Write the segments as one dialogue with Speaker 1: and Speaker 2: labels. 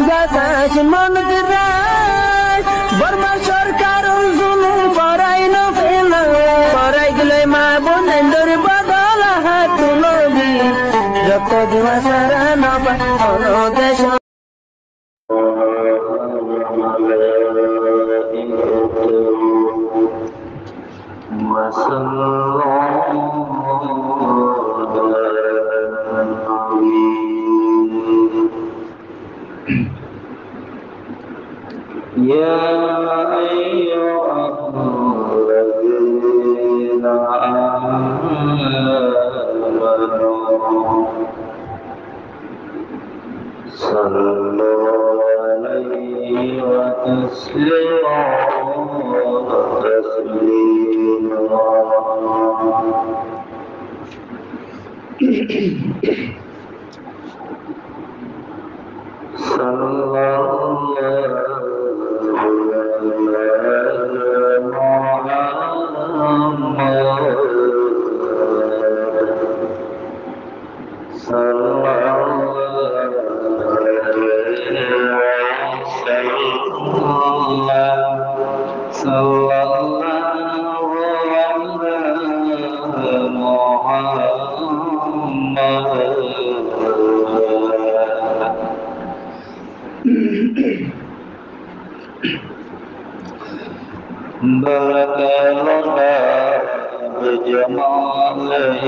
Speaker 1: গাছ মনত রায় বর্মা সরকার জুলুম করাই না ফেলা করাই গেলে মা বোনের বদল হাত তুলবি যত দিবা সারা না পায় দেশ يا أيها الذين آمنوا صلوا عليه وسلموا تسليما صلى الله بارك لنا بجماله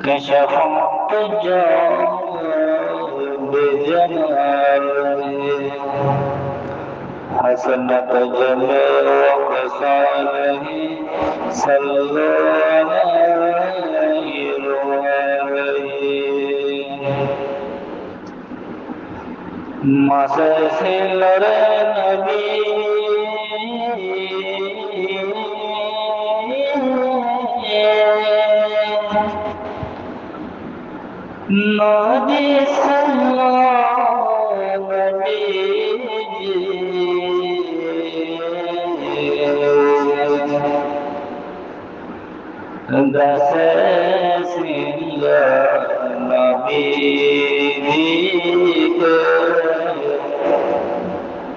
Speaker 1: كشف الضجا بجماله حسنة جميع خصاله صلى عليه ما سيسل نبي نبي صلى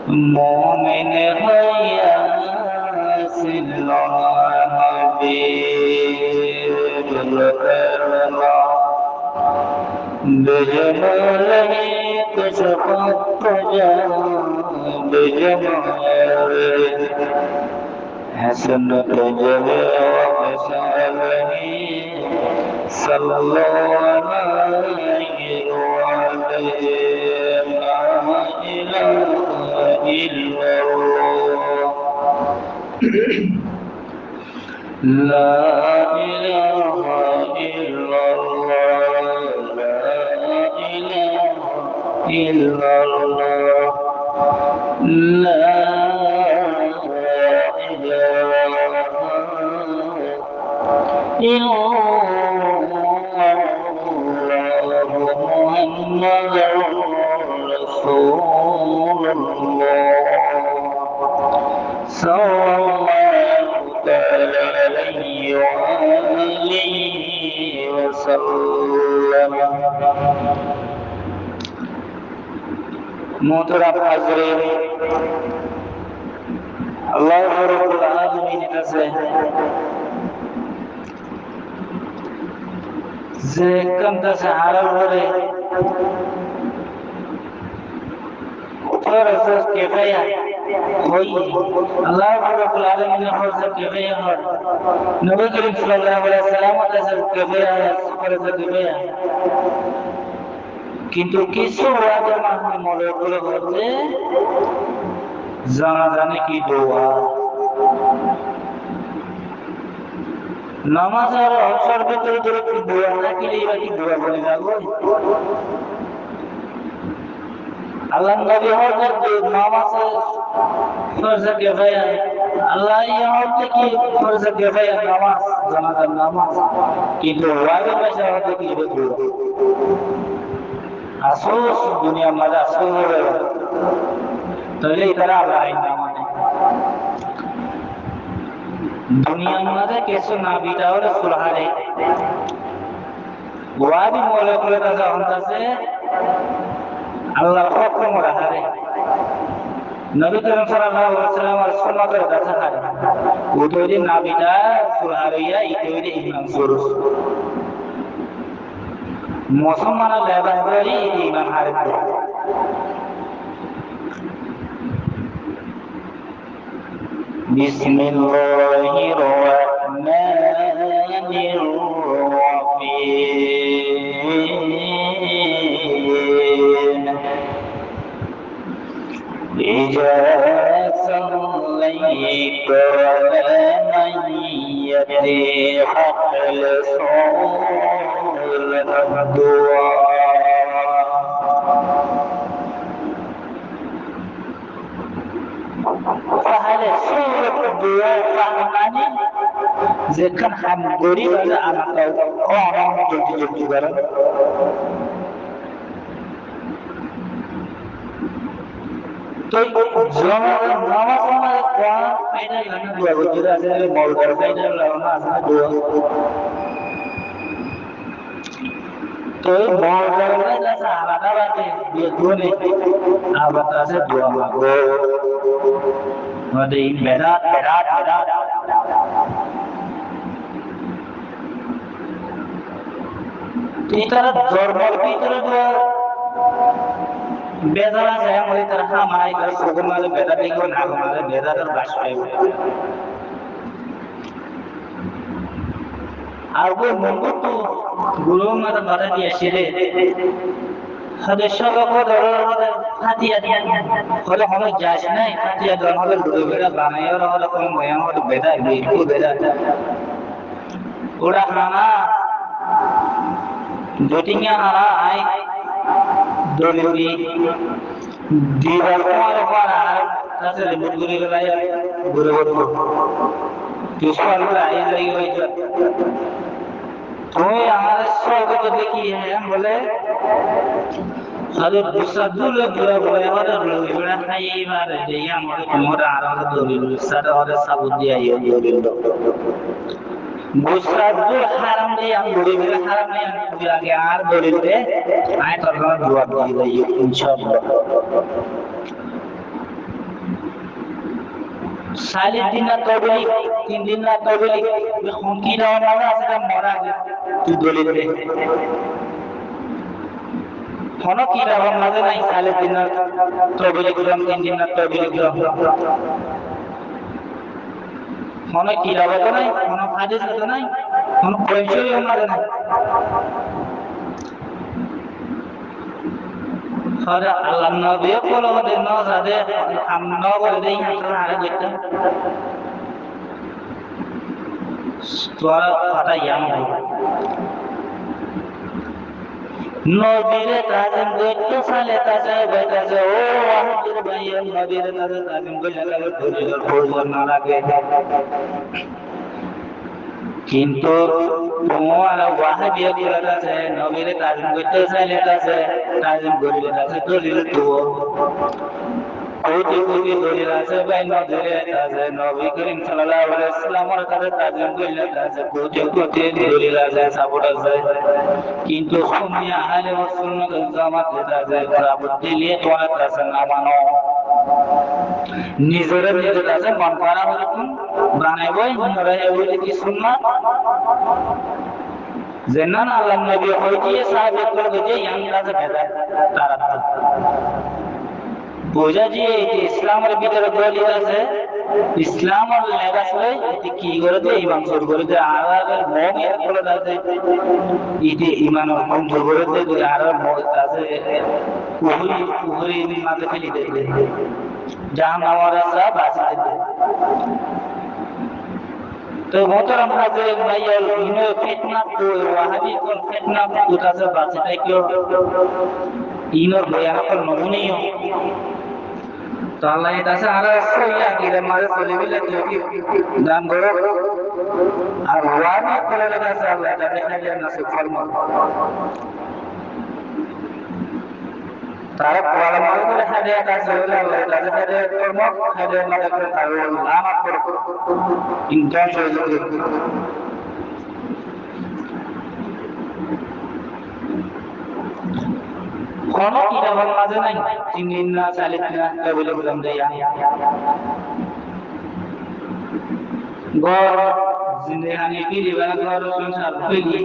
Speaker 1: मोमिन हैया बेजमाले कशफ الضجا بجماله حسنة جميع خصاله صلى الله عليه وسلم لا إله إلا الله لا إله إلا الله لا إله إلا الله لا إله إلا الله محمد رسول الله صلى الله تعالى عليه وآله وسلم मोहतरम हाज़रीन अल्लाह रब्बुल आलमीन কাছে যে কান্দাসে হারার পরে ফরজ কিফায়া হই আল্লাহ রব্বুল আলামিনের ফরজ কিফায়া হয় নবী করিম সাল্লাল্লাহু আলাইহি ওয়াসাল্লাম কাছে কিফায়া ফরজ কিফায়া কিন্তু কিছু ওয়াদা মাহমুদ মৌলগুলো হচ্ছে জানা জানে কি দোয়া নামাজ আর অবসর ভিতরে ধরে কি দোয়া না কি দোয়া বলে যাবো আল্লাহ নবী হযরত নামাজ ফরজ কিফায়া আল্লাহ হযরত কি ফরজ কিফায়া নামাজ জানাজার নামাজ কিন্তু ওয়াদা পয়সা হতে কি দোয়া আফসোস দুনিয়া মধ্যে আফসোস হবে তাহলে তারা আল্লাহ আইন না মানে দুনিয়া মধ্যে কিছু না বিটাও সুলহারে ওয়াদি মোলা করে দাদা হন্তাছে
Speaker 2: আল্লাহর হুকুম রাহারে নবী করিম সাল্লাল্লাহু আলাইহি ওয়াসাল্লাম এর সুন্নাতের কথা হারে ওইটি নাবিটা সুহারিয়া ইতোইরে ইমাম সুরুস মুসলমানের লেবারি ইমাম হারে বিসমিল্লাহির রহমানির রহিম إذا صليت على ميت فاخلص له الدعاء فهذا سورة الدعاء فهماني যেখান হাম গরিব আছে আমাকে জলদি করেন তো নামাজ আমাদের কোরআন পেনে লানা দোয়া করতে আছে মল করে পেনে লানা আছে দোয়া তো মল করে আছে আলাদা বাতে দিয়ে দোনে আবার আছে দোয়া মাগো মানে বেদাত ইতারা জরবর ভিতরে বেদারা যায় আমাদের তারা হামাই করে সুগম মাঝে বেদা দেখব না আমাদের বেদার বাস পাইব আর ওই মঙ্গলটো গুরু মাঝে বাধা দিয়ে এসেলে হাদের সবক ধরে ফাতিয়া দিয়া হলে হলে যাস নাই ফাতিয়া ধর হলে বেদা বানাই আর হলে কোন বয়ান হলে বেদা বিলকুল বেদা ওরা হানা দুটিয়া হানা আই দলিলি দিবার পর তাতে মুরগুরি গলাই ঘুরে ঘুরে কিসবার আই লাগি হইছে তুই আমাদের সব দেখি হ্যাঁ বলে হযরত বিসাদুল পুরা বলে আর লইরা খাই মারে যে আমাদের তোমরা আর দলিল সারা আর সাবুত দিয়া দলিল মুসাদুল হারাম দিয়ে আমি দলিল হারাম নিয়ে আমি আগে আর দলিল দে আয় তোর দোয়া দিয়ে দেই ইনশাআল্লাহ সালিদ দিন না তবলি 3 দিন না তবলি হুমকি দাও না আছে মরা তুই দলিল দে হন কি দাও না নাই সালিদ দিন না তবলি গ্রাম 3 দিন না তবলি গ্রাম হন কি দাও তো নাই হন হাদিস তো নাই হন পরিচয় আমাদের নাই হরে আল্লাহ নবী বলে ওদের নজাদে আমরা বলে দেই আমরা আরে দেখতে তোরা কথা ইয়াম নবীর তাজিম করতে সালে তাজে বেটাছে ও আমাদের ভাই নবীর তাজিম করলে লাগে দলিলের প্রয়োজন না লাগে কিন্তু তোমার ওয়াহাবিয়া গুলা আছে নবীর তাজিম করতে চাইলে আছে তাজিম করলে আছে দলিল তো কোটি কোটি দলিল আছে ভাই নবীর আছে নবী করিম সাল্লাল্লাহু আলাইহি ওয়াসাল্লামের কাছে তাজিম করলে আছে কোটি কোটি দলিল আছে সাপোর্ট আছে কিন্তু সুন্নি আহলে সুন্নাত ওয়াল জামাত আছে সাপোর্ট দিলে তোমার কাছে না মানো নিজের কাছে মন করা হলো বানাইবই মনে এগুলি কি সুন্নাত যেনান আল্লাহ নবী হইতে সাহায্য করবে যে ইয়ান কাছে বেদা তারা বোঝা যে ইসলামের ভিতরে দলিল আছে ইসলামের লেখা আছে এটি কি করে যে ইমান শুরু করে যে আরবের মন এর করে আছে এটি ইমান শুরু করে যে আরবের মন আছে কুহুরি মাঝে ফেলি দেবে জাহান্নামের সব বাঁচিয়ে দেবে তো মোহতারাম হাজির ভাইয়াল ইনো ফিতনা তো ওয়াহাবি কোন ফিতনা কোথা से বাঁচিয়ে কেউ ইনোর ভয়ানক নমুনিও তো আল্লাহ এটা আছে আর সইয়া দিলে মারে চলিবিলে যদি দান করো আর ওয়াহাবি কোলে লাগা আছে আল্লাহ এটা দেখা যায় না সুফরমা তারা কোয়ালা মালগুলো হাদিয়াত আছে বলে আল্লাহ তাআলা হাদিয়াত কর্ম হাদিয়াত না করে তাহলে লানাত করে ইনকাম হয়ে কোনো কিতাবের মাঝে নাই 3 দিন না 4 দিন না কবিল গুলাম দেয়া গর জিন্দেগানি কি দিবানা গর সংসার পেলি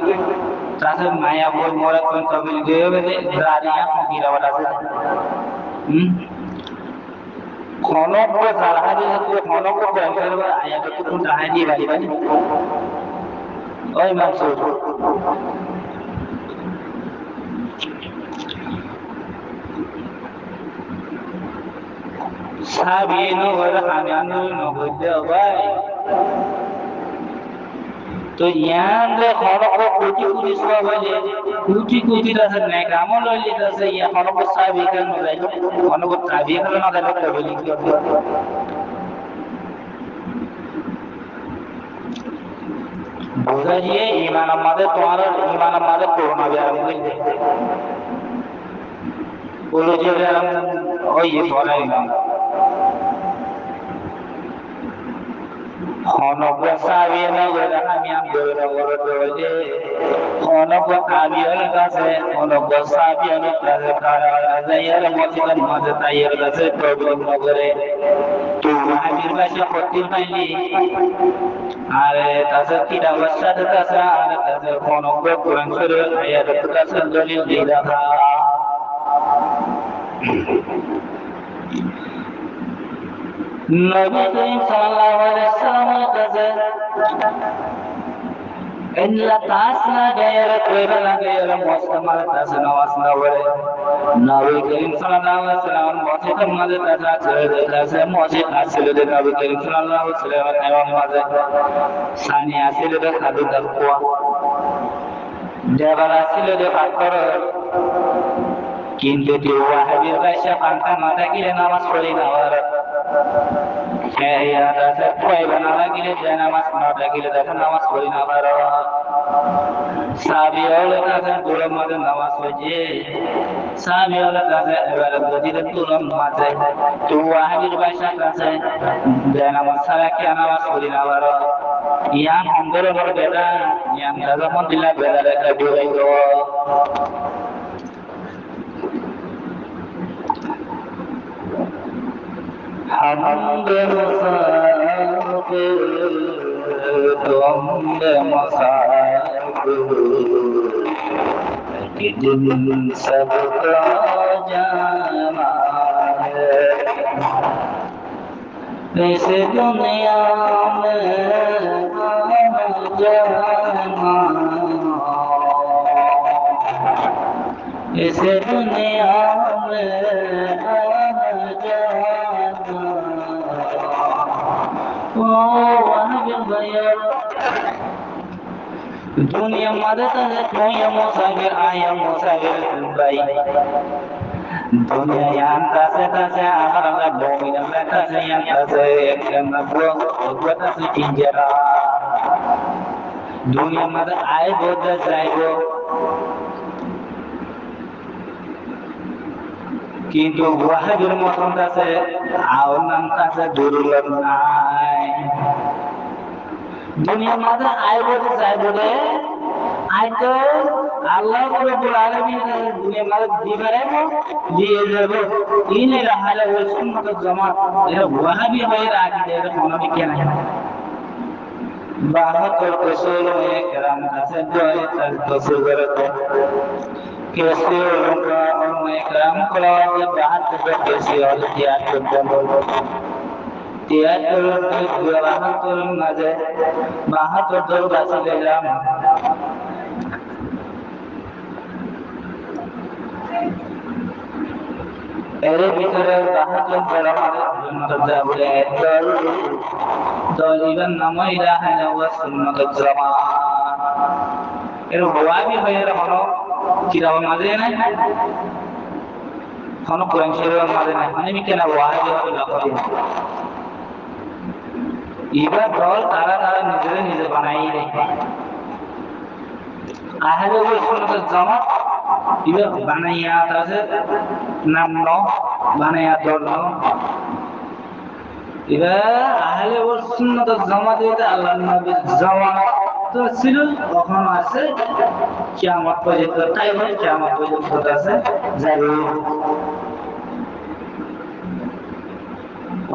Speaker 2: তাতে মায়া বল মোরা কোন কবিল গয়ে বেদে দাঁড়িয়া ফকিরা বলা আছে কোনো को सलाह दे तो कोनो को बैंकर में आया तो तुम चाहे नहीं वाली भाई ओए मंसूर साबी नो वर खाने नो बोले भाई तो यहाँ ले कोनो को कुटी सब ले कुटी रस नहीं काम लो ले रस ये कोनो को साबी कर नो ले कोनो को साबी कर नो ले तो बोली बुझाइए ईमान हमारे तुम्हारा ईमान हमारे कोरोना व्यायाम में बोलो जो व्यायाम ओ ये थोड़ा ईमान Honok sabi na wala kami ang goro-goro honok sabi na kasi honok sabi na kasi para zayar mo siya mo tayo kasi problem na gare tu hamir ba siya hotel naili are tasa tira wasa tasa are tasa honok ko kurang suru ayat tasa dalil dila tha Nabi Karim sallallahu alaihi wasallam kata illa tasna gaya koirala gaya mustamal tasna wasna wale Nabi Karim sallallahu alaihi wasallam mose kamade tata chede tase mose asile de Nabi Karim sallallahu alaihi wasallam evam maze sani asile de khadu dakwa debar asile de akor kintu di wahabir rasya pantang mata kile namas pori nawar ya rasa koi bana lagi le jana mas na lagi le dakhan namas pori nawar sabi ole kasan tulam mad namas hoje sabi ole kasan ebar gadi de tulam mad tu wahabir rasya kasan jana mas sara ki namas pori nawar yang hondore bor beda yang alhamdulillah beda ka dilai go हमद मुसाफिर तुमद मुसाफिर दिन सबका जाना है इस दुनिया में जाना इस दुनिया में दुनिया मदद है दुनिया मुसाफिर आया मुसाफिर भाई दुनिया yang tase amaranga bumi dan tase yang tase yang buang tase pinjara dunia mada ae boda jaibo কিন্তু ওয়াহাবের মতন কাছে আওনাম কাছে দুর্লভ নাই দুনিয়ার মাঝে আয় বলতে চাই বলে আয় তো আল্লাহ রব্বুল আলামিন দুনিয়ার মাঝে দিবারে দিয়ে যাবে ইনে রাহালে ওই সুন্নাত জামাত এরা ওয়াহাবি হয়ে রাখি দেয় মনে কেন বাহাত্তর রসুল কেরাম কাছে জয় তার তসুর করতে कैसे उनका और मैं काम करा के बात पे कैसे और त्याग करते त्याग करते बाहर तो मजे बाहर तो दो बात ले जाम एरे भीतर बाहर तो बड़ा मतलब जाबले तो इवन नाम इला है वो सुन्नत जमा एरो हुआ भी है रहो किरावा मादे ना खानो कुरान शरीफ मादे ना हने भी केना वाहे जो लखो इबा दल तारा तारा निजे बनाई रे आहले वो सुन्नत जमात इबा बनाया तासे नाम नो बनाया दल नो इबा आहले वो सुन्नत जमात इबा अल्लाह नबी जमात তো ছিল তখন আছে কিয়ামত পর্যন্ত তাই হয় কিয়ামত পর্যন্ত আছে যাবে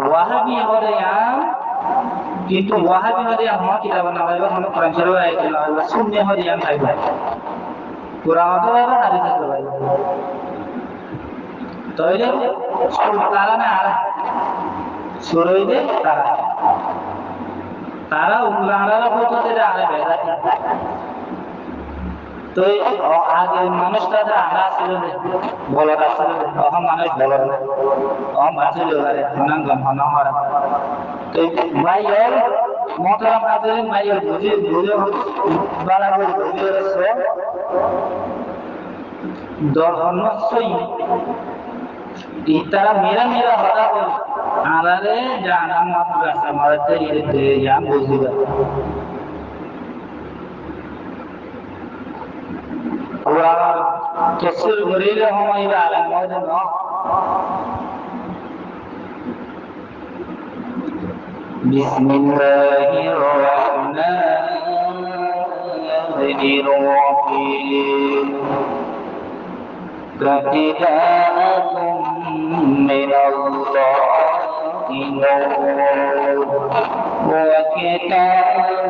Speaker 2: ওয়াহাবি হরিয়া কিন্তু ওয়াহাবি হরিয়া হওয়া কিতাব না হয় হলো কোরআন শরীফ আয়াত না হয় সুন্নি হরিয়া নাই ভাই কোরআন তো হয় হাদিস তো ভাই তাইলে তারা না আর সুরই দে তারা উল্লাহরা হতে আরে বেদা তো আগে মানুষটা আরা ছিল বলার ছিল তখন মানুষ বলার না তখন বাঁচিল আরে হনাঙ্গম হনহরা তো ভাই মোহতারাম হাজিরিন ভাই বুঝে বালা বুঝে রসে দর্শনসই ইতারা মেরা হরা বল আলারে জানা মাপ গাছা মারতে ইতে জাম বুঝিবা Quran tafsir gurila huma ila ala mawjud no Bismillahirrahmanirrahim Qadida'akum minallahi nur wa kitabil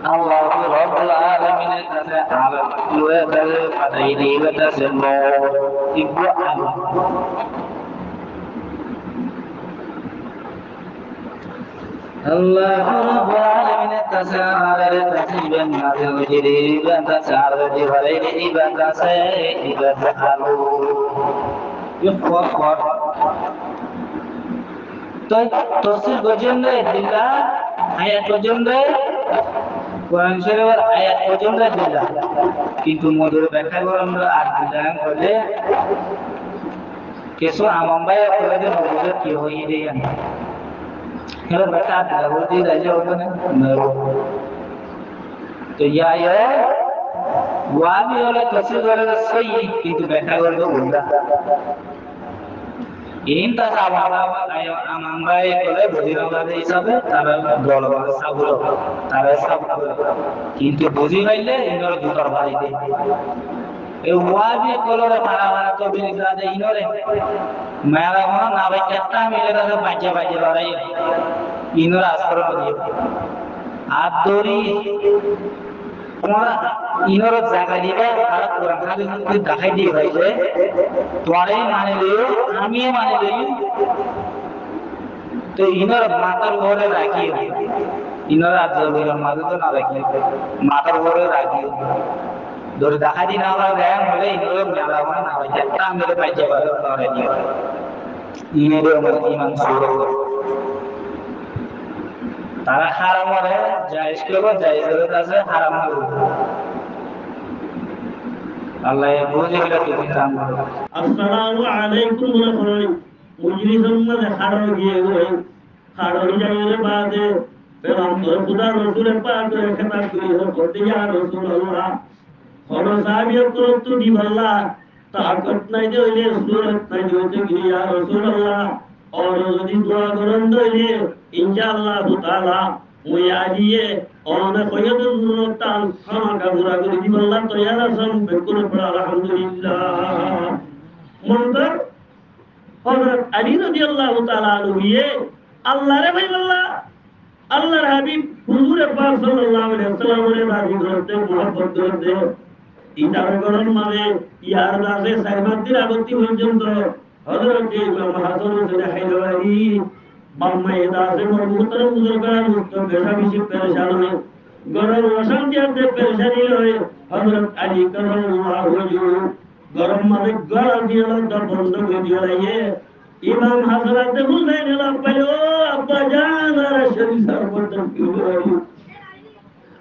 Speaker 2: Allah Rabbul Alamin ta'ala wa al-fadaili wa tasallu ibu Allah Rabbul Alamin ta'ala tasiban nazil jiri wa tasarru jihalaini wa tasai wa ta'alu yukhwar তফসির পর্যন্ত দিলা আয়াত পর্যন্ত কোরআন শরীফের আয়াত পর্যন্ত দিলা কিন্তু মধুর ব্যাখ্যা করে আমরা আর দিলাম বলে কিছু আমবাই করে যে মধুর কি হই রে কেন ব্যাখ্যা দিলা বলতে রাজি হবে না তো ইয়া ওয়াবি হলে তফসির করে সহি কিন্তু ব্যাখ্যা করবে উল্টা Inta sahabat ayo amambai kole bujira bade hisabe tara dol bade sabulo tara sabulo kintu buji gaile inor dutar baide e wabi kolore para to binigade inore mera hona na bhai katta mile da baje larai inor asro diye adori ইনর জায়গা দিবে আর কোরআন হাদিস যদি দেখাই দিয়ে হইছে তোরে মানে লিও আমি মানে লিও তো ইনর মাথার উপরে রাখিও ইনর আজবের মাঝে তো না রাখিও মাথার উপরে রাখিও ধরে দেখাই দি না হয় গায় বলে ইনর মেলা হয় না হয় একটা মেরে পাইছে বলে তোরে দিও ইনর ইমান সুরো তারা হারাম করে জায়েজ করবে জায়েজ আছে হারাম করবে আল্লাহ বুঝে গেলে তুমি কাম করো
Speaker 3: আসসালামু আলাইকুম রাহমাতুল্লাহ মুজরিসম মে হাড় গিয়ে গই হাড় যাইলে বাদে পেগম্বর খুদা রাসূলের পাক খেতাব করি ইয়া রাসূলুল্লাহ হলো সাহাবিয়ত তো দিবাল্লাহ তাকত নাই দিলে সুরত নাই দিলে ইয়া রাসূলুল্লাহ और যদি দোয়া করেন দইলে ইনশাআল্লাহ তাআলা মুই আজিয়ে ওনা কয়তো সুরতান খামাকা পুরা করে দিবাল্লাহ তৈয়ার আছেন বেকুল পড়া আলহামদুলিল্লাহ মন্তর হযরত আলী রাদিয়াল্লাহু তাআলা আনহুয়ে আল্লাহ রে ভাই আল্লাহ আল্লাহর হাবিব হুজুর পাক সাল্লাল্লাহু আলাইহি ওয়াসাল্লামের রাজি করতে মুহাব্বত করতে ইতার গরম মানে ইয়ার দাসে সাইবাতির আগতি পর্যন্ত হযরত ইমাম হাসান হুসাইন হায়দারি বাম্মা দাসে মুহতারাম বুজুর্গান মুস্তফা বেশি পরেশান হয় গরম অশান্তি আছে পরেশানি হয় হযরত আলী কারামাল্লাহু ওয়াজহু গরম মানে গলা দিয়ে বন্ধ করে দিয়ে ইমাম হাসান হুসাইন এলা পালো আব্বা জান আর শরীফ সর্বত কি হলো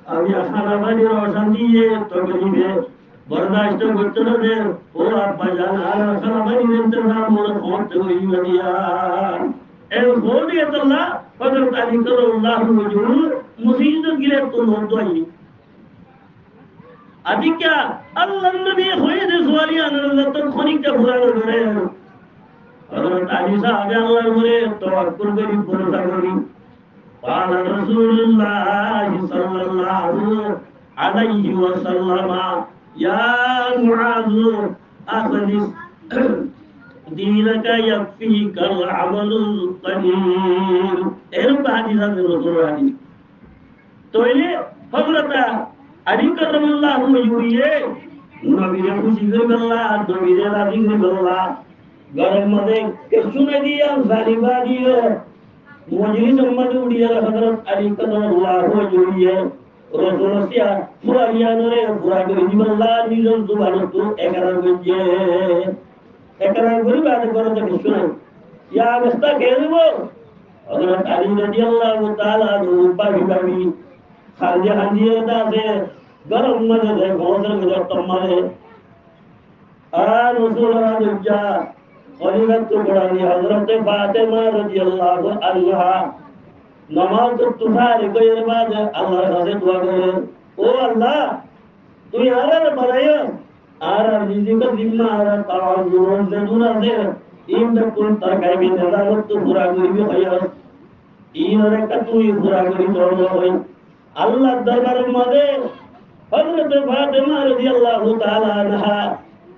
Speaker 3: আমি হারাবানি অশান্তি তকলিফে বরদাশত করতে হবে ও আব্বা জান আর হারাবানি ইন্তজাম মনে করতে হইয়া এর বড়িয়ে আল্লাহ হযরত আলী কারামাল্লাহু ওয়াজহু মুসিবত গিরে তো নদই আদিকা আল্লাহর নবী হয়ে যে সোয়ালিয়ান আল্লাহ তো খনিকটা পুরানো করে হযরত আলী সাহেব আল্লাহর উপরে তাওয়াক্কুল করি ভরসা করি قال رسول الله صلى الله عليه وسلم يا معاذ أخلص دينك يكفيك العمل القليل এরকম হাদিস আছে রাসূলের হাদিস তাইলে হযরত আলী কারামাল্লাহু ওয়াজহুয়ে নবীর খুশি করে আল্লাহ নবীর রাজি করে আল্লাহ গরম মধ্যে শুনে দিয়া জালিবা দিও মজলিস উম্মত উড়িয়া হযরত আলী কারামাল্লাহু ওয়াজহুয়ে রাসূলসিয়া ফুরাইয়ানরে ফুরা করে দিবাল্লাহ নিজের জুবানতো একারা গজে একারা গরি বাদ করে তো শুনে ইয়া অবস্থা কে দেব হযরত আলী রাদিয়াল্লাহু তাআলা বাবি বাবি খালিয়া হাজিয়ে দাসে গরম মধ্যে ঘোষর মধ্যে তোমারে আর রাসূলুল্লাহ দুজা খলিফাত পড়ানি হযরত ফাতেমা রাদিয়াল্লাহু আনহা নামাজ তুফার কইর বাদ আল্লাহর কাছে দোয়া করে ও আল্লাহ তুই আরার বানাইও আর রিজিক জিম্মা আর তাওয়াজুন জরুরা দে ইন কোন তাকাই বি দালাত তো পুরা করিবি হইয়া ইনরে কতুই পুরা করি দরো হই আল্লাহ দরবারের মধ্যে হযরত ফাতেমা রাদিয়াল্লাহু তাআলা আনহা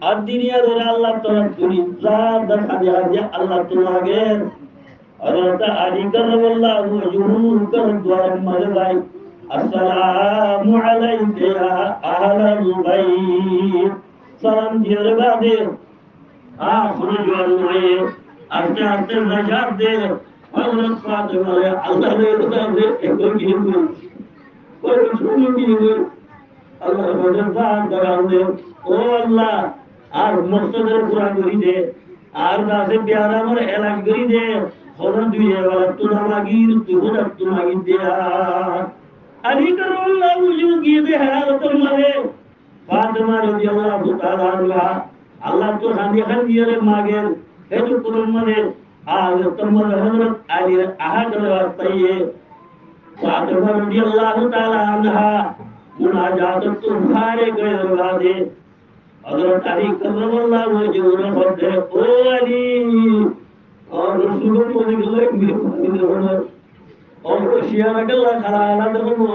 Speaker 3: আর দুনিয়া ধরে আল্লাহ তোরা তুই জাত দেখা দিয়া আল্লাহ তোমাকে হযরত আলী কারামাল্লাহু ওয়াজহুর কর দোয়ার মধ্যে ভাই আসসালামু আলাইকা ইয়া আহলাল বাইত সালাম দিয়ে বাদে আখরি জোয়ারে আস্তে আস্তে নাজাত দে হযরত ফাতেমা আল্লাহর দরবারে একটু গিয়ে কোন শুনি দিয়ে আল্লাহর দরবার দরানে ও আল্লাহ আর মসজিদের পুরা করি দে আর দাসে প্যারা মোর এলাক করি দে হরন দুইয়ে ওয়ালা তুনা মাগির তুনা তুনা মাগি দেয়া আলী কারামাল্লাহু ওয়াজহু গিয়ে দে হালাতুল মারে ফাতেমা রাদিয়াল্লাহু তাআলা আনহা আল্লাহ তো হান্দি হান্দিরে মাগের হেতু কুরুম মানে আর তোমার হযরত আলী আহাদর তাইয়ে ফাতেমা রাদিয়াল্লাহু তাআলা আনহা মুনাজাত তুহারে গয়ের বাদে হযরত আলী কারামাল্লাহু ওয়াজহুর মধ্যে ও আলী और रसूल को निकले मेरे होना और शियारा के ला खड़ा आला देखो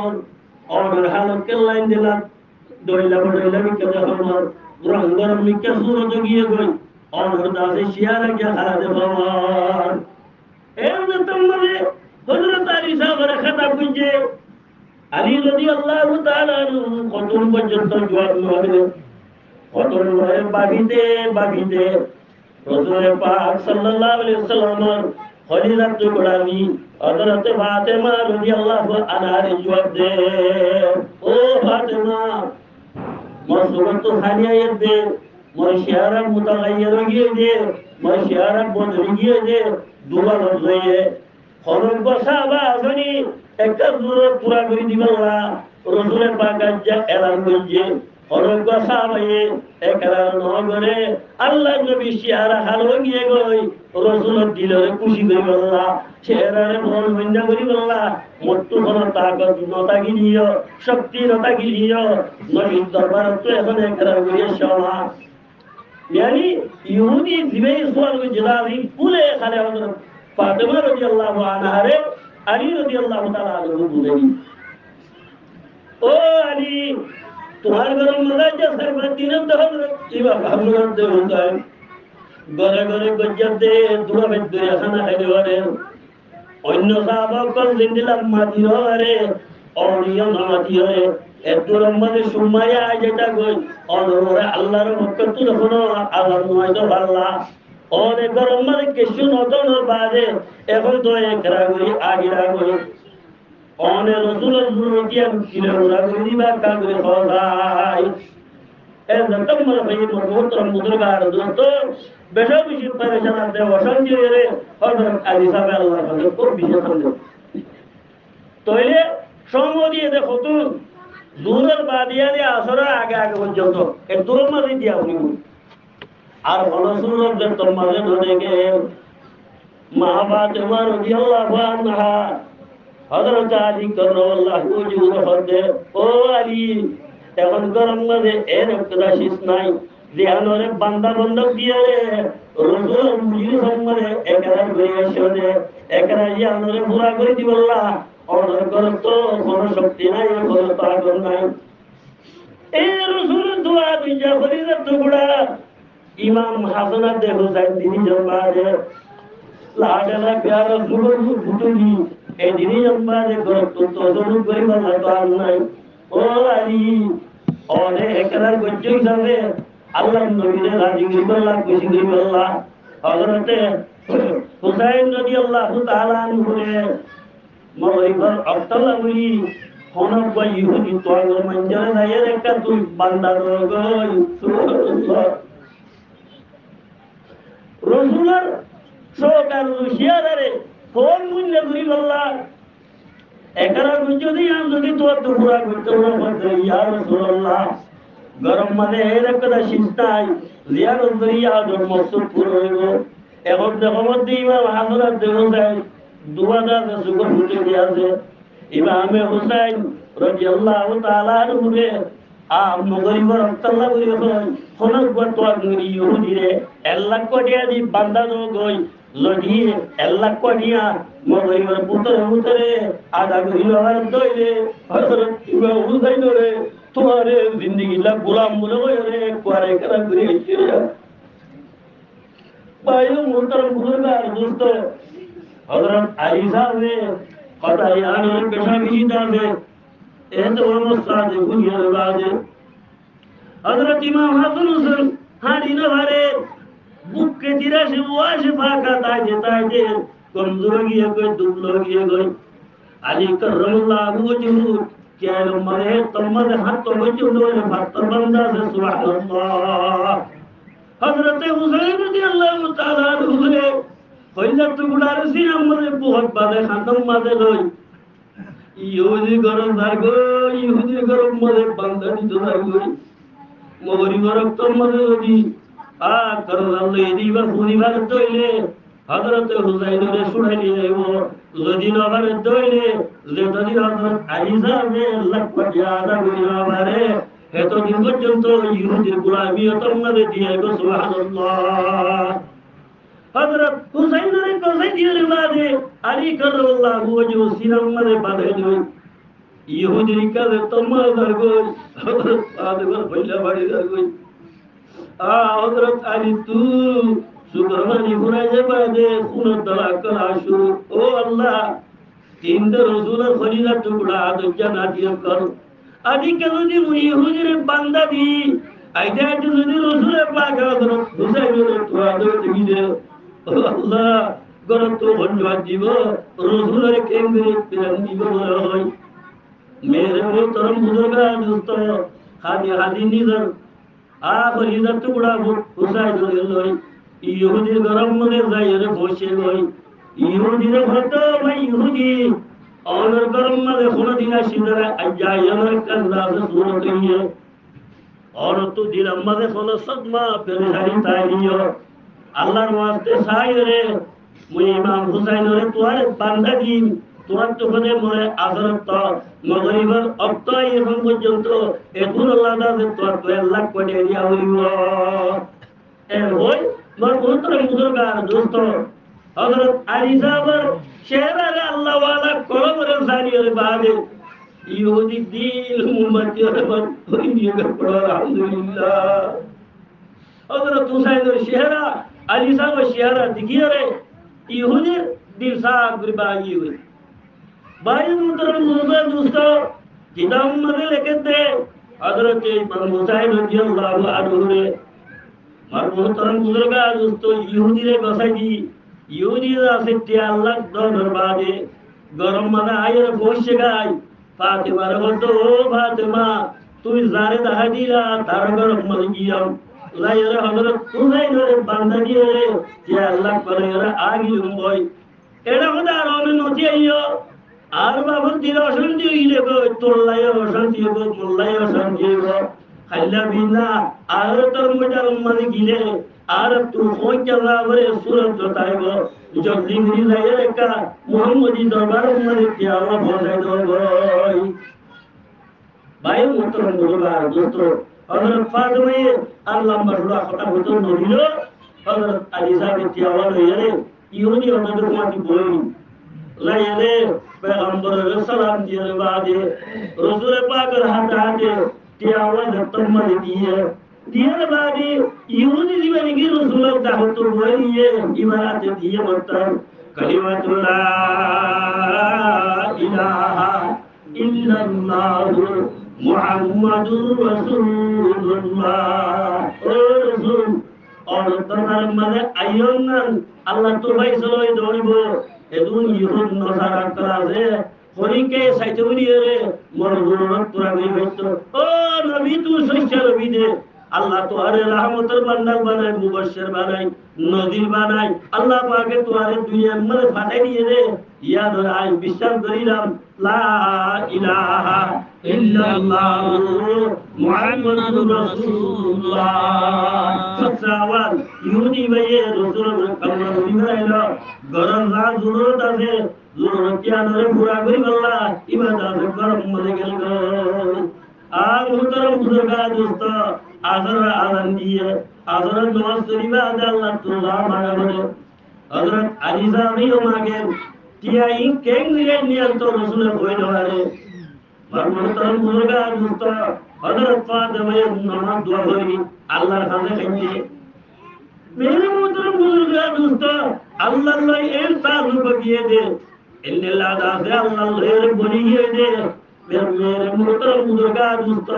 Speaker 3: और हालत के लाइन दिला दोइला भी कदा हमार रंगर में क्या सूरत गिए गई और दासे शियारा के खड़ा दे बाबा ए तुमने हजरत अली साहब रे खिताब कीजिए अली রাদিয়াল্লাহু তাআলা কতন পর্যন্ত জবাব দিলেন কতন হয় বাবিতে রাসূল পাক সাল্লাল্লাহু আলাইহি ওয়াসাল্লাম খলিলাত কোরআনি হযরত ফাতেমা রাদিয়াল্লাহু আনহা জবাব দে ও ফাতেমা মসুরত খালিয়া দে মশিয়ারা মুতাগায়্যির গিয়ে দে মশিয়ারা বদলি গিয়ে দে দুয়া লজয়ে খরক বসাবা জানি একটা জোরে পুরা করে দিবাল্লাহ রাসূল পাক আজ্জা এলান কইছে খরক বসাবায়ে একরা নগরে আল্লাহ নবী শিয়ারা হালো গিয়ে গই রাসূল দিলরে খুশি করিবাল্লাহ শেরারে মন মন্না করিবাল্লাহ মত্তু কোন তাকত নতা গিলিও শক্তি নতা গিলিও নবী দরবার তো এখন একরা গিয়ে শালা यानी यहूदी दिवे सवाल में जलाली पूरे खाले हजरत फातिमा রাদিয়াল্লাহু আনহা রে আলী রাদিয়াল্লাহু তাআলা আনহু বুঝেনি ও আলী তোমার গরম মজা যে সরবত দিন তো হযরত ইবা হামলার দে হতা है গরে গরে গজ্জত দে দুয়া বে দুয়া খানা খাইলে ওরে অন্য সাহাবা কল জিন্দিলাম মাদিও রে অনিয়ম মাদিও রে এদুর মধ্যে সুমায়া যেটা কই অনরে আল্লাহর মক্কত হলো আল্লাহর নয়তো আল্লাহ অনে গরম মধ্যে কিছু নতুন বাদে এখন তো একরা করি আগিরা করি অনে রাসূলের জুরুকিয়া ছিল ওরা দিবা কাগরে খোলাই এ যতম মনে ভাই মোহতরম মুদরগার দোস্ত বেশা বেশি পরেশান আছে অশান্তি রে হযরত আলী সাহেব আল্লাহর কাছে খুব বিশেষ হলো তাইলে সঙ্গ দিয়ে দেখো তো দূরের বাদিয়ালে আসরের আগে পর্যন্ত এর দূরের মাঝে দিয়া উনি আর ভালো সুন্দর যে তোর মাঝে ধরে গে মা ফাতেমা রাদিয়াল্লাহু আনহা হযরত আলী কারামাল্লাহু ওয়াজহুর হদে ও আলী এখন গরম মাঝে এর একটা শিস নাই ধ্যানরে বান্দা বন্ধক দিয়ে রসুল মুজির সম্মানে একার হয়ে শোনে একার ইয়ানরে পুরা করে দিবল্লা অর্ডার করো তো কোনো শক্তি নাই কোনো তাকত নাই এই রসুল দোয়া দুইটা ফরিদার টুকরা ইমাম হাসান দে হুসাইন তিনি জন্মারে লাডালা প্যারা ফুটুল ফুটুলি এই দিনই জন্মারে করতো তো জরুর করিব না তো আর নাই ও আলী অনে একার গজ্জ হিসাবে আল্লাহ নবীরে রাজি করিবাল্লাহ খুশি করিবাল্লাহ হযরতে হুসাইন রাদিয়াল্লাহু তাআলা আনহুরে মওলিবার আব্দুল্লাহ বলি হনক বা ইহুদি তোর মঞ্জরে দায়ের একটা তুই বান্দার গই সুবহানাল্লাহ রসুলের সরকার রুশিয়ারে কোন মূল্য করিবাল্লাহ একার যদি আমি যদি তোর টুকরা করতে বলতে ইয়া রাসূলুল্লাহ গরম মানে একটা সিস্তাই জিয়ারত করিয়া মকসুদ পুরো হইব এখন দেখো মধ্যে ইমাম হাজরাত দেহ যায় দুয়াদা সুগর ফুটে দিয়েছে ইমামে হুসাইন রাদিয়াল্লাহু তাআলা আনহুরে মগরিবর আব্দুল্লাহ বলি হনক বতওয়ার নরি ইহুদিরে 1 লাখ কোটিয়া দি বান্দানো গই লজি 1 লাখ কোটিয়া মগরিবর পুতরে আদা গরিবার দইলে হযরত ইমাম হুসাইন রে তোমারে জিন্দেগি লা গোলাম বলে রে কোয়ারে করা করে আইছিয়া পায়ো মোহতরম বুজুর্গার দোস্ত হযরত আলী সাহেব ने पता यार पेशा भी दादे ए तो मुस्ताद गुनिया बाजे हजरत इमाम हसन हुसैन हाड़ी न भरे बुक के दिरा से वाश फाका ताजे कमजोर गया कोई दुबलो गया कोई अली करमल्लाह वजहू क्या मरे तमद हाथ तो वजहू ने फतर बंदा से सुभान अल्लाह हजरत हुसैन रदियल्लाहु ताआला अन्हु ने কইলা টুকুলার সি আমাদের বহুত বাদে খাতম মাদে লই ইহুদি গরম দাগো ইহুদি গরম মদে বান্দানি দরাগো মগরি গরম তো মদে দি আ করলে দিবা পরিবার দইলে হযরত হুসাইন রে শুনাই দিও যদি নবার দইলে যে যদি হযরত আইসা মে লাখ জাদা গরিবা মারে এত দিন পর্যন্ত ইহুদির গোলামি তো মদে দিয়ে গো সুবহানাল্লাহ हजरत हुसैन ने कोसे दिए बादे अली करल्लाहु वजहू सिरम में बादे जो यहूदी का तम्मा दरगो हजरत आदगर भैला बाड़ी दरगो हजरत अली तू सुब्रमणी बुराजे बादे खून दला कला शुरू ओ अल्लाह तीन रसूल खलीला टुकड़ा तो जन्नतियों कर अली के যদি ইহুদির বান্দা দি আইদা যদি রসুল পাক হযরত হুসাইন রে তো আদর দিবে আল্লাহ গরম তো ধন্যবাদ দিব রসুলের কেন্দ্রে প্রেরণ দিব হয় মেরে মোহতরম বুজুর্গান দোস্ত হাদি হাদি নিজর ফরিদার টুকরা হুসাইন লই ইহুদির গরম মনে যাই রে বসে লই ইহুদির হত ভাই ইহুদি और गरम में होना दिना शिदर अजाय अमर कंदा सूरत है और तो दिल अम्मा दे होना सदमा परेशानी तारियो আল্লাহর ওয়াস্তে সাহায্য রে মুই ইমাম হুসাইন রে তোর বান্দা দিন তোর তো বলে মরে আদরত তো মগরিবর অক্তই এখন পর্যন্ত এতুর আল্লাহ দে তোর 2 লাখ কোটি দিয়া হইব এ হই মোর পুত্র মুজুরগার দোস্ত হযরত আলী সাহেবের শেহরে আল্লাহ ওয়ালা কলমরে জানিয়ে বাদে ইহুদি দিল মুম্মতির বন হই নিয়ে পড়ো আলহামদুলিল্লাহ হযরত হুসাইনের শেহরা अली साहब शेहरा दिखिए रे यहूदी दिल साहब गुरबागी हुई भाई मुहतरम दोस्तों किताब में लेके दे हजरत इमाम हुसैन रज़ियल्लाहु अन्हु रे मार मुहतरम बुजुर्गा दोस्तों यहूदी रे बसाई यहूदी से 3 लाख डॉलर बादे गरम में आए रे बोशे गाय फातिमा रे बोलतो ओ फातिमा तू जारे दादिला तार गरम में गिया लायरे हजरत हुसैन रे बांदा दिए जे अल्लाह करे रे आगी लंबई एडा होदा रोने नथि आइयो आर बाबू दिल अशांति इले गो तोल्लाय अशांति गो मोल्लाय अशांति गो खल्ला बिना आर तर मजार मन गिले आर तू कोई जगह रे सूरत बताए गो जब लिंगरी लायरे का मोहम्मदी दरबार में क्या भोजाय दो गई भाई मुहतरम बुजुर्ग दोस्तों हजरत फातिमा अल्लाह मरला फटा होतो नबिलो হযরত আলী সাহেব কি আওয়াজ হইরে ইহুদি ওদের মাটি বই লাইরে পেগম্বরের সালাম দিয়ে বাদে রাসূল পাকের হাতে কি আওয়াজ তোমার দিয়ে বাদে ইহুদি জীবনে কি রাসূলের দাওয়াত বই নিয়ে ইমারতে দিয়ে বলতাম কালিমাতুল্লাহ ইলাহা ইল্লাল্লাহু মুহাম্মাদুর রাসূলুল্লাহ ও রাসূল और तनार माने आयन अल्लाह तो भाई चलो दौड़ब एदुन इहुद नसारा कराजे हरिके साइतुनी रे मोर जरूरत पूरा नहीं होतो ओ नबी तू सच्चा नबी दे अल्लाह तो अरे रहमतुल बंदर बनाए मुबश्शिर बनाए नजीर बनाए अल्लाह पाके तुम्हारे दुनिया में फाटे दिए दे याद आए विश्वास करिलाम ला इलाहा इल्लल्लाह मुहम्मदुर रासूलुल्लाह सच्चावान यहूदी भाई रसूल कलमा निभाइला गरम रा जरूरत আছে जरूरत क्या नरे पूरा करी अल्लाह इबादत गरम मले गेल आ मुहतरम बुजुर्गा दोस्त आदर आनंद दिए आदर नमाज शरीफ अल्लाह तुल्ला मांगे हजरत अली साहब ही मांगे किया इन केंग नियम तो रसूल होय नवारे मुहतरम बुजुर्गा दोस्त हजरत फातिमा नमाज दुआ होई अल्लाह खाने कहिए मेरे मुहतरम बुजुर्गा दोस्त अल्लाह लाई एक साल बगिए दे इल्ला दासे अल्लाह लेर बनिए दे मेरे मुहतरम बुजुर्गा दोस्त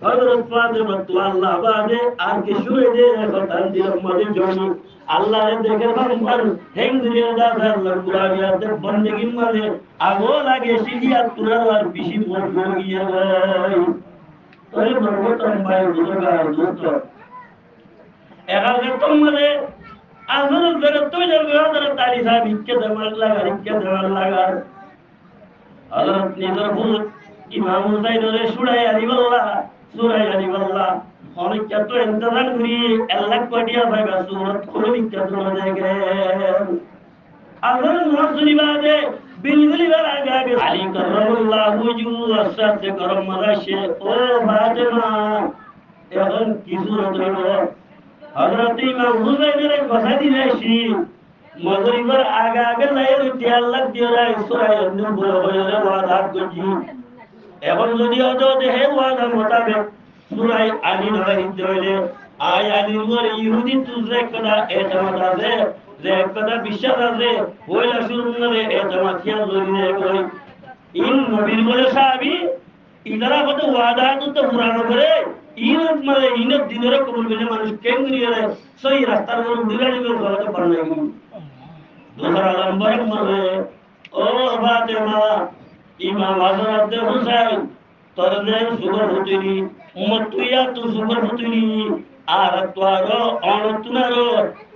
Speaker 3: हजरत फातिमा तो अल्लाह बादे आर के शुरू दे बतान दिल मदे जोनी अल्लाह ने देखे पर हेंग दिल दा अल्लाह बुलाया दे बंदगी मारे आगो लागे सिया तुरार बिशी मोर गोगिए गई तोरे मुहतरम भाई बुजुर्गा दोस्त एगागे तुमरे आजर जरे तो जर हजरत अली साहब इक्के दमन लगा हजरत निजर बुजुर्ग इमाम हुसैन रे सुराय अली वल्लाह और क्या तो इंतजार करी अल्लाह कोटिया भाई सूरत खोली क्या तो जाएंगे अगर नौसरी बादे बिल्कुल बार आगे अली करमल्लाहु वजहु असद करम मदाशे ओ फातिमा এখন কি সুরত হলো हजरत इमाम हुसैन रे কথা দিলেছি মগরিবের আগে লাইর তিয়াল্লাহ দিরা ইসরাইল নবুল হয়ে ওয়াদা করছি এখন যদি অতো দেহে ওয়াদা মোতাবেক সূরা আলী নাহিদ হইলে আয় আলী মোর ইহুদি তুজে কদা এতমাদ আছে যে কদা বিশ্বাস আছে ওইলা শুরুনে এতমাদ কিয়া জরিনে কই ইন নবীর বলে সাহাবী ইদারা কত ওয়াদা তো পুরানো করে ইনত মানে ইনত দিনের কবুল করে মানুষ কেন্দ্রীয় সহি রাস্তার উপর উড়ালি করে গলাতে পারে না दूसरा नंबर मरे ओ फातिमा इमाम हजरत हुसैन तरने सुगर होतीनी उम्मतुया तू सुगर होतीनी আর তোয়ারো অনতুনারো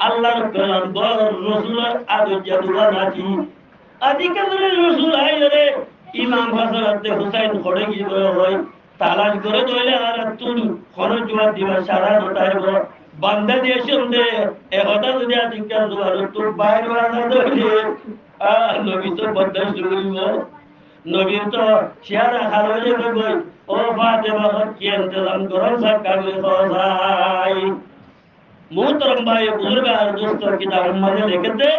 Speaker 3: আল্লাহর পেগম্বর রাসূল আদু জাদুলা নাকি আদিকালের রাসূল আইলে ইমাম হযরত হুসাইন পড়ে গিয়ে হয় তালাশ করে দইলে আর তুন খরচ জবাব দিবা সারা নটাইব বাংলাদেশ দে একতা যদি আদিকাল জবাব তো বাইরে ওয়াদা দইলে নবী তো বদল করিব নবী তো শিয়ারা হারলে কই ओ फातिमा की इंतजाम करो सरकार में फौजाई मोहतरम भाई बुजुर्ग और दोस्तों की दावत में लेके दे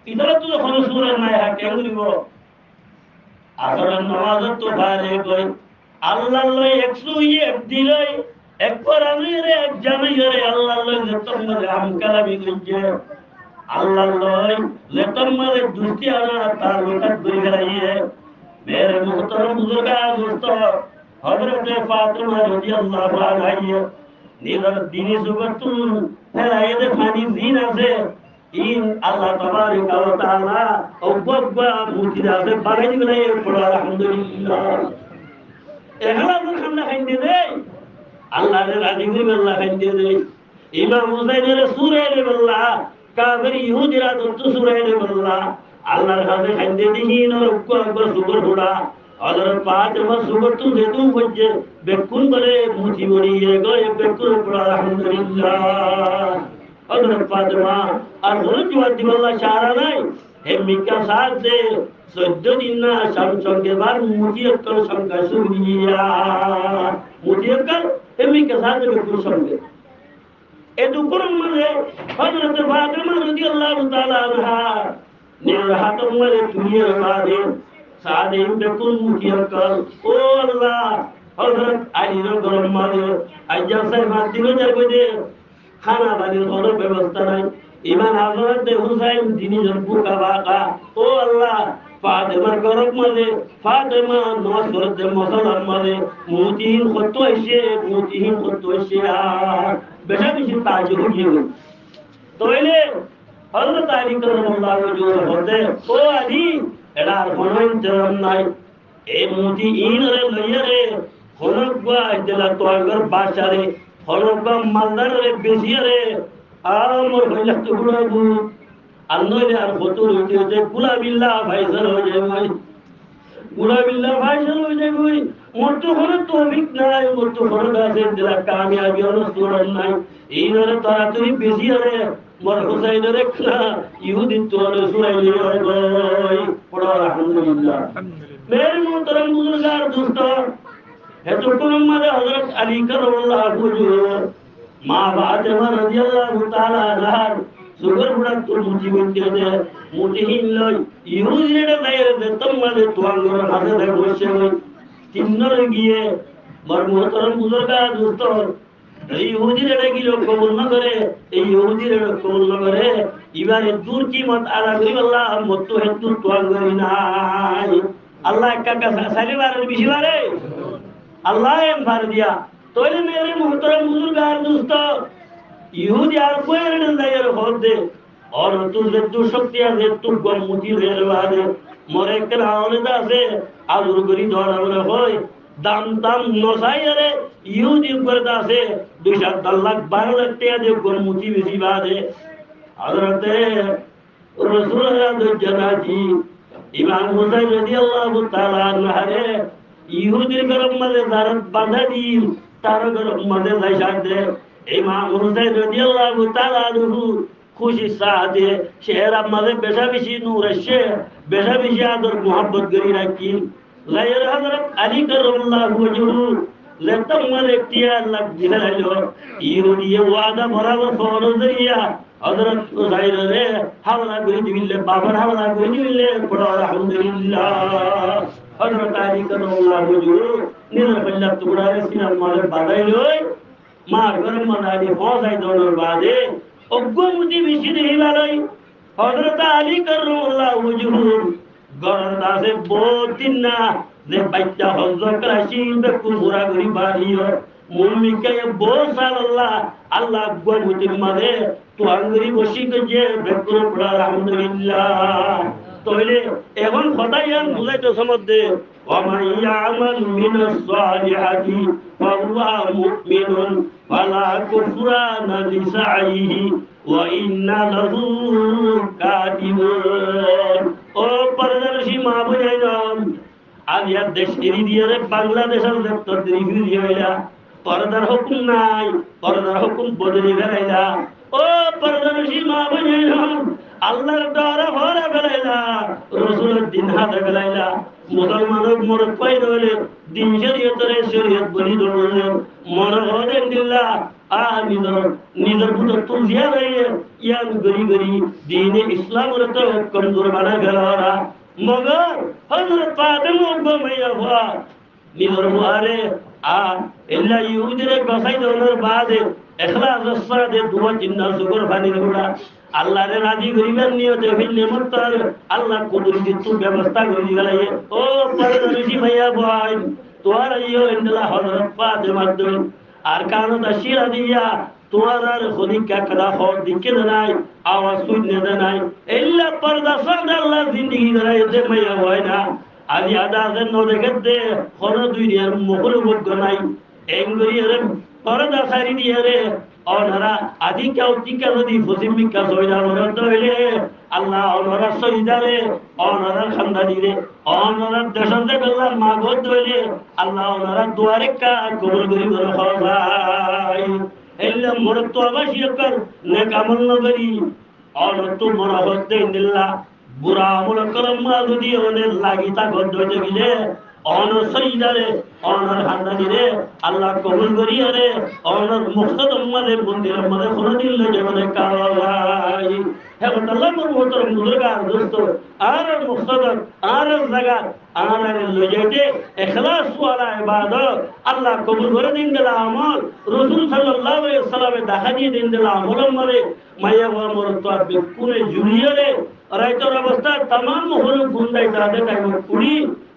Speaker 3: इधर तो हम सूरज में है केंद्री वो अगर नमाज तो बारे कोई अल्लाह लो 101 दिले एक पर अमीरे एक जमी रे अल्लाह लो जतम में हम कलामी गुंजे अल्लाह लो जतम में दुस्ती आना ताल्लुकात बुरी रही है मेरे मोहतरम बुजुर्ग और दोस्तों हजरत फातिमा रज़ियल्लाहु अन्हा निगर दीनी सुबतुन फैलाए दे फानी दीन से इन अल्लाह तबारक व तआला औबब्बा मुतिदा से बागे दिले पड़ा अल्हम्दुलिल्लाह एगला तो खंडा खंडे दे अल्लाह ने राजी हुई अल्लाह खंडे दे इमाम हुसैन ने सूरह ने अल्लाह काफिर यहूदी रा तो सूरह ने अल्लाह अल्लाह ने खंडे दी और को अकबर सुगर थोड़ा हजरत फातिमा सुगर तू दे तू बजे बेकुन बले मुठी बड़ी है गए बेकुन पड़ा अल्हम्दुलिल्लाह हजरत फातिमा और हजरत वादी अल्लाह शारा नहीं हे मिका साथ दे 14 दिन ना संग के बाद मुठी अक्कल संग सुनिया मुठी अक्कल हे मिका साथ दे बेकुन संग এ দুপুর মাঝে হযরত ফাতিমা রাদিয়াল্লাহু তাআলা আনহা নির হাত মারে তুলিয়ে বাঁধে সাদে বেকুল মুখিয়া কাল ও আল্লাহ হযরত আলীর গরম মাঝে আইজা সাহেব মাদিনো যাবে দে খানা বানির কোনো ব্যবস্থা নাই ইমান হযরত হুসাইন যিনি বুকা বাকা ও আল্লাহ ফাতেমার গরম মাঝে ফাতেমা নামাজ পড়তে মসলার মাঝে মুতিহীন কত হইছে বেশা বেশি তাজ হইয়ে গেল তইলে হযরত আলী রাদিয়াল্লাহু তাআলা বলতে ও আলী এটা আর কোনো ইন্তজাম নাই এই মুতিহীন রে লইয়া রে হলকবা দিলা তোয়াগর বাসারে হলকবা মালদার রে বেশি রে আমার হইলা তো গুলাবু আল্লাহরে আর ফতুর হইতে হইতে গুলাবিল্লাহ ভাইসার হয়ে যাবে গুলাবিল্লাহ ভাইসার হয়ে যাবে মোর তো কোনো তৌফিক নাই মোর তো কোনো কাছে দিলা কামিয়াবি অনুসরণ নাই এই ধরে তাড়াতাড়ি বেশি রে মোর হুসাইনের না ইহুদি তো সুরাইলি হয় গই পড়া আলহামদুলিল্লাহ মেরে মোহতরম বুজুর্গার দোস্ত হেতু কোন মাঝে হযরত আলী কারামাল্লাহু ওয়াজহু মা ফাতেমা রাদিয়াল্লাহু তাআলা আনহা সুগর বুড়া তো মুজি বলতে দে মুটিহীন লই ইহুদিরে দায়ের দে তোমাদের তোয়াঙ্গর হাতে ধরে বসে তিন্নর গিয়ে মোর মোহতরম বুজুর্গার দোস্ত এই ইহুদিরে কি লোক কবুল না করে এই ইহুদিরে কবুল না করে এবারে দূর কি মত আলা করি আল্লাহ মত হেতু তোয়াঙ্গর নাই আল্লাহ কাকা সালিবার বিশিবারে আল্লাহ এম ভার দিয়া তোলে মেরে মোহতরম বুজুর্গার দোস্ত ইহুদি আর কোয়ের দায়ের হদে और तुझे तू शक्तियां दे तू गमुती रेलवा दे मोरे करावले दासे आजुर गरी दौड़ावले होय दाम दाम नसाई रे इहुदी ऊपर दासे 2 लाख 12 लाख टिया दे गमुती बेसीबा दे हजरत रसूल जनाजी इमाम हुसैन রাদিয়াল্লাহু তাআলা আনহু ইহুদির গরম মাঝে দারত বাঁধা দি তার গরম মাঝে লাইসার দে ইমাম হুসাইন রাদিয়াল্লাহু তাআলা আনহু খুশি সাদে শেহরা মাঝে বেশা বেশি নূর আসে বেশা বেশি আদর মোহাব্বত করি রাখি লাইর হযরত আলী কারামাল্লাহু ওয়াজহু লেতম মাঝে টিয়া লাগ দিলাইলো ইহুদি ওয়াদা বরাবর ফরজ জরিয়া হযরত হুসাইন রে হাওলা করে দিলে বাবার হাওলা করে দিলে পড়া আলহামদুলিল্লাহ হযরত আলী কারামাল্লাহু ওয়াজহু নিরফল্লা টুকরা সিনার মাঝে বাঁধাইলো মার গরম মাঝে পৌঁছাই দৌড়র বাদে অগ্গমুতি বেশি দেহিলালই হযরত আলী কারামাল্লাহু ওয়াজহু গরর দাসে বহুদিন না যে বাচ্চা হযরত রাশিদ বেকুল ঘোরা ঘুরি বাড়িও মুমিকে বহু সাল আল্লাহ অগ্গমুতির মাঝে তো আঙ্গুরি বসি গজে বেকুল পড়া আলহামদুলিল্লাহ তইলে এখন খোদায়ান বুঝাইতো সমদে ওয়ামান ইয়ামাল মিনাস সালিহাতি ফাহুয়া মুমিনুন ফালা কুফরানা লিসাইহি ওয়া ইন্না লাহু কাতিবুন ও পরদর্শী মা বুঝাইলাম আজ ইয়ার দেশ এরিয়া রে বাংলাদেশের দপ্তর রিভিউ দিয়াইলা পরদার হুকুম নাই পরদার হুকুম বদলি ফেলাইলা ও পরদর্শী মা বুঝাইলাম আল্লাহর ডরে ভরে ফেলাইলা রাসূলের দিন হাতে ফেলাইলা মুসলমানের মরদ পাই রইলে দিন শরীয়ত বলি ধরলে মনে হলে দিল্লা নিজের পুত্র তুলসিয়া রইলে ইয়ান গরি গরি দিন ইসলামের তো কমজোর বানা গেলা মগর হযরত ফাতেমা মাইয়া হওয়া নিজের বুয়ারে এল্লা ইহুদিরে গসাই দৌলর বাদে এখলাস সাদে দুয়া চিন্না সুগর বানির গুড়া আল্লাহরে রাজি করিবেন নিয়তে ফিল্লে মুত্তার আল্লাহ কুদরতি তু ব্যবস্থা করি গলাই ও পরদর্শী ভাইয়া ভাই তোর ইয়ো ইন্দলা হযরত ফাতেমা দল আর কানো তাশিরা দিয়া তোর আর খলিকা করা হর দিকে নাই আওয়াজ শুনতে নাই ইল্লা পর্দা সাদা আল্লাহ জিন্দেগি ধরাইতে মাইয়া হয় না আজি আদাজের নদে গেতে হর দুনিয়ার মুখর মুখ নাই এঙ্গরিয়ারে পর্দা সারি দিয়ে রে অনরা আদি কেউ টিকা যদি ফসিমিকা সইদা মরত হইলে আল্লাহ অনরা সইদারে অনরা খানদানি রে অনরা দেশতে গল্লা মাগত হইলে আল্লাহ অনরা দুয়ারে কা কবুল করি বড় ভাই এল্লা মরত আবাসিয়কর নেকামল নগরি অনত মরহত দিল্লা বুড়া আমল করম যদি ওনে লাগিতা গদ হইতে গিলে অনর সইদারে অনর হান্দানিরে আল্লাহ কবুল করিয়া রে অনর মুখত উম্মাদের মন্দির আমাদের কোনদিন লয়ে যাবে কালাই হে আল্লাহ মোহতরম বুজুর্গার দোস্ত আর মুখত আর জায়গা আর লয়ে যেতে ইখলাস ওয়ালা ইবাদত আল্লাহ কবুল করে দিন দিলা আমল রাসূল সাল্লাল্লাহু আলাইহি ওয়াসাল্লামে দেখা দিয়ে দিন দিলা আমল মরে মাইয়া ওয়া মরত আবে পুরে জুড়িয়ে রে রাইতর অবস্থা तमाम হল গুন্ডাই তাদের টাইম পুরি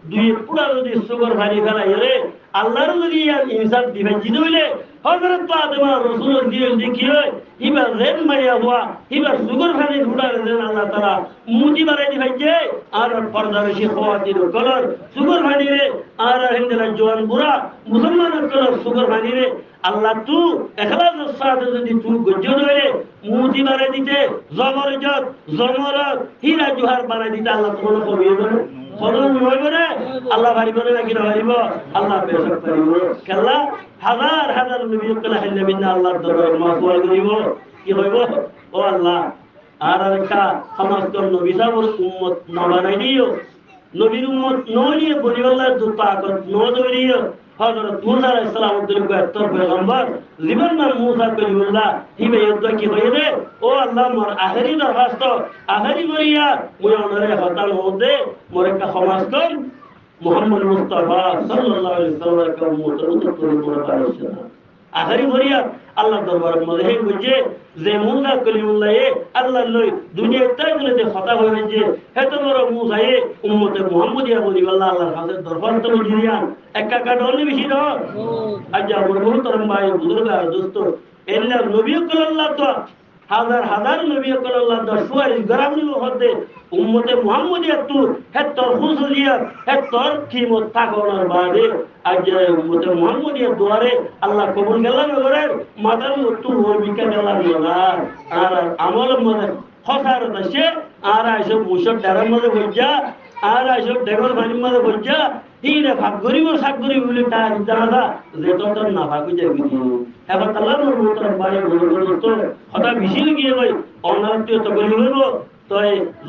Speaker 3: দুই পুরা যদি সুগর ভারী ফেলাই রে আল্লাহর যদি ইনসাফ দিবে জিদইলে হযরত আদম রাসূল দিয়ে দেখিয়ে হিবা রেন মাইয়া হুয়া হিবা সুগর ভারী ঢুড়া রেন আল্লাহ তাআলা মুজি বারে দিবে যে আর পর্দার সে খওয়াতির কলর সুগর ভারী রে আর হিন্দলা জওয়ান বুড়া মুসলমানের কলর সুগর ভারী রে আল্লাহ তু ইখলাসের সাথে যদি তু গজ্জ ধরে মুজি বারে দিতে জবরদস্ত জমরত হীরা জোহর বানাই দিতে আল্লাহ তোমার কবিয়ে দেবে ফলন হইবে রে আল্লাহ ভারী করে নাকি হইব আল্লাহ বেশক করিব কেলা হাজার হাজার নবী কলা হাইলে বিনা আল্লাহর দরবারে মাফওয়াল করিব কি হইব ও আল্লাহ আর একটা সমস্ত নবী সাবর উম্মত না বানাই দিও নবীর উম্মত নলিয়ে বলিওয়াল্লাহ দুতাকত নদরিও হযরত মুসা আলাইহিস সালাম উদ্দিন এত পয়গম্বর জীবন নাম মুসা কলিমুল্লাহ হিবে ইয়দ কি হইবে ও আল্লাহ মোর আখেরি দরখাস্ত আখেরি করিয়া মুই ওনরে হতাল হতে মোর একটা সমাজ কর মুহাম্মদ মুস্তাফা সাল্লাল্লাহু আলাইহি ওয়াসাল্লাম কে উম্মত করে মোর পাইছে আখেরি করিয়া আল্লাহ দরবারে মধ্যে বুঝে যে মুসা কলিমুল্লাহ আল্লাহ লই দুনিয়ায় তাই বলে যে কথা হইবে যে এত বড় মুসা উম্মতে মুহাম্মদিয়া বলি আল্লাহ আল্লাহর কাছে দরখাস্ত করিয়া একা কাটলে বেশি না আজ আমার বহুতরম ভাই বুজুর্গ আর দোস্ত এল্লা নবী কল্লাহ তো হাজার হাজার নবী কল্লাহ তো সুয়ারি গরামনি হতে উম্মতে মুহাম্মদিয়া তু হেতর খুসুলিয়া হেতর কিমত থাকোনার বাদে আজ উম্মতে মুহাম্মদিয়া দুয়ারে আল্লাহ কবুল গেলাম করে মাদার মতু ওর বিকা গেলাম না আর আমল মনে খসার দশে আর আইসব মুশক ডারার মধ্যে বজ্জা আর আইসব ডেগর ভানির মধ্যে বজ্জা হিরে ভাগ করিব সাক করিব বলে তার জানা যে তো না ভাগ যাবি এবার আল্লাহ মোর বাড়ি বড় তো হঠাৎ বিশিল গিয়ে ভাই অনারতীয় তো বলি হইব তো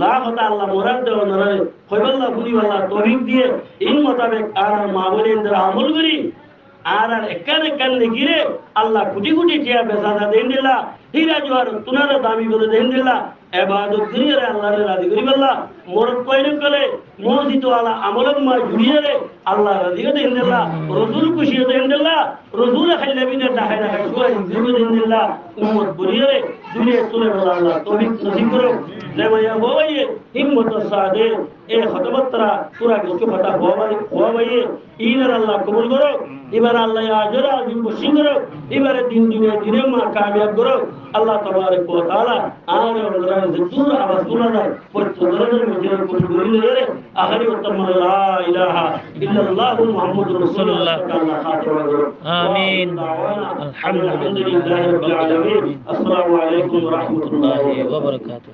Speaker 3: লা কথা আল্লাহ মোরাদ দেও নরে হইবাল্লাহ পুরিবাল্লাহ তৌফিক দিয়ে এই মোতাবেক আর মা বলে আমল করি আর একান একান গিরে আল্লাহ কোটি কোটি টিয়া বেসাদা দেন দিলা হীরা জোয়ার তুনারা দামি করে দেন দিলা ইবাদত করিয়ে আল্লাহরে রাজি করিবাল্লাহ মোর কইরে কলে মসজিদ ওয়ালা আমলক মা জুড়িয়ে রে আল্লাহ রাজি দেন দিলা রাসূল খুশি দেন দিলা রাসূল খাইলে বিনা দাহাই দাহাই সুয়াই জীব দেন দিলা উম্মত বলিয়ে রে দুনিয়া চলে গেল আল্লাহ তৌফিক নসিব করো লেমায়া বয়ে হিম্মত সাদে এ খতবতরা পুরা কিছু কথা হওয়াইয়ে ইনার আল্লাহ কবুল করো এবার আল্লাহ আজরা আজিম বসি করো এবারে দিন দুনিয়া দিনে মা কামিয়াব করো আল্লাহ তাবারক ওয়া তাআলা আর ওরা দূর আওয়াজ শোনা যায় প্রত্যেকের মধ্যে কোন গরিলে রে আখরি উত্তম লা ইলাহা ইল্লাল্লাহ মুহাম্মাদুর রাসূলুল্লাহ আল্লাহ খাতিমা করো আমিন আলহামদুলিল্লাহি রাব্বিল আলামিন আসসালামু আলাইকুম ওয়া রাহমাতুল্লাহি ওয়া বারাকাতুহু।